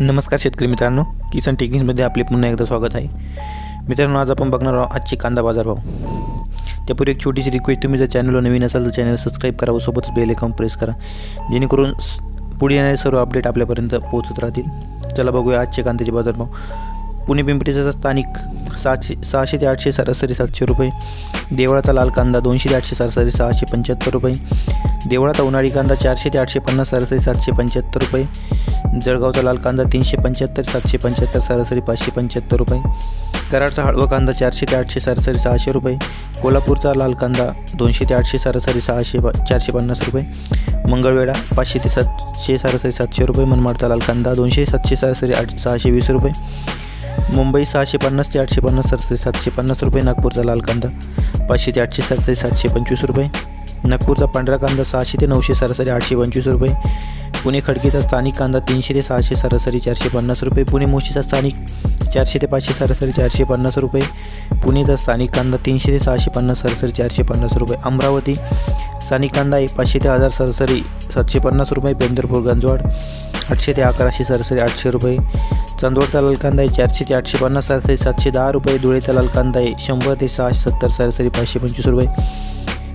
नमस्कार शेतकरी मित्रांनो, किसान टेक्निक्समध्ये आपले पुन्हा एकदा स्वागत आहे। मित्रांनो, आज आपण बघणार आहोत आजचे कांदा बाजारभाव। त्यापूर्वी एक छोटीशी रिक्वेस्ट, तुम्ही जर चॅनलवर नवीन असाल तर चॅनल सबस्क्राइब करा व सोबतच बेल आयकॉन प्रेस करा, जेणेकरून पुढे येणारे सर्व अपडेट आपल्यापर्यंत पोहोचत राहतील। चला बघूया आजचे कांद्याचे बाजारभाव। पुणे पिंपरीचा स्थानिक 600 ते 800 सरासरी 700 रुपये। देवळाचा लाल कांदा 200 ते 800 सरासरी 675 रुपये। देवळाचा उन्हाळी कांदा 400 ते 850 सरासरी 775 रुपये। जळगावचा लाल कांदा 375 775 सरासरी 575 रुपये। कराडचा हळवा कांदा 400 ते 800 सरासरी 600 रुपये। कोल्हापूरचा लाल कांदा 200 ते 800 सरासरी 450 रुपये। मंगळवेढा 500 ते 700 सरासरी 700 रुपये। मनमाडचा लाल कांदा 200 700 सरासरी 620 रुपये। मुंबई 650 ते 850 सरासरी 750 रुपये। नागपूरचा लाल कांदा 500 ते 800 सरासरी 725 रुपये। नागपूरचा पांढरा कांदा 600 ते 900 सरासरी 825 रुपये। पुणे खडकीचा स्थानिक कांदा 300 ते 600 सरासरी 450 रुपये। पुणे मोशीचा स्थानिक 400 ते 500 सरासरी 450 रुपये। पुणेचा स्थानिक कांदा 300 ते 650 सरासरी 450 रुपये। अमरावती स्थानिक कांदा 500 ते 1000 सरासरी 750 रुपये। पेंदरपूर गंजवाड 800 ते 1100 सरासरी 800 रुपये। चांदवडचा लाल कांदा 400 ते 850 सरासरी 710 रुपये। धुळेचा लाल कांदा 100 ते 670 सरासरी 525 रुपये।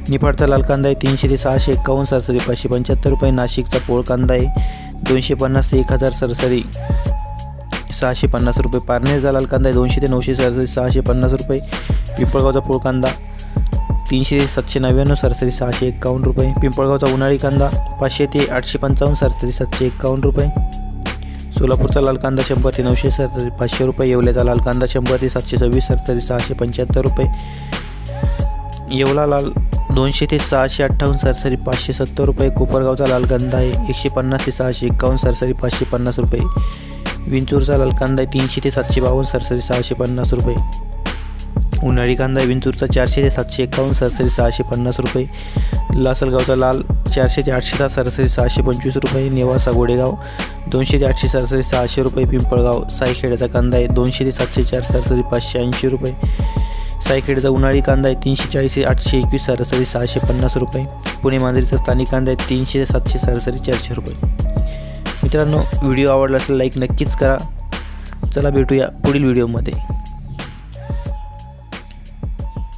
निफाडचा लाल कांदा 300 ते 651 सरासरी 575 रुपये। नाशिकचा पोळ कांदा 250 ते 1000 सरासरी 650 रुपये। पारनेरचा लाल कांदा 200 ते 900 सरासरी 650 रुपये। पिंपळगावचा पोळ कांदा 300 ते 799 सरासरी 651 रुपये। पिंपळगावचा उन्हाळी कांदा 500 ते 855 सरासरी 751 रुपये। सोलापूरचा लाल कांदा 100 ते 900 सरासरी 500 रुपये। येवल्याचा लाल कांदा 100 ते 726 सरासरी 675 रुपये। येवला लाल 200 ते 658 सरासरी 570 रुपये। कोपरगावचा लाल कांदा 150 ते 651 सरासरी 550 रुपये। विंचूरचा लाल कांदा 300 ते 752 सरासरी 650 रुपये। उन्हाळी कांदा विंचूरचा 400 ते 751 सरासरी 650 रुपये। लासलगावचा लाल 400 ते 800 सरासरी 625 रुपये। नेवासा गोडेगाव 200 ते 800 सरासरी 600 रुपये। पिंपळगाव सायखेड्याचा कांदा 200 ते 704 सरासरी 580 रुपये। सायखेडचा उन्हाळी कांदा 340 ते 821 सरासरी 650 रुपये। पुणे मांजरीचा स्थानिक कांदा 300 ते 700 सरासरी 400 रुपये। मित्रांनो, व्हिडिओ आवडला असेल लाईक नक्कीच करा। चला भेटूया पुढील व्हिडिओमध्ये।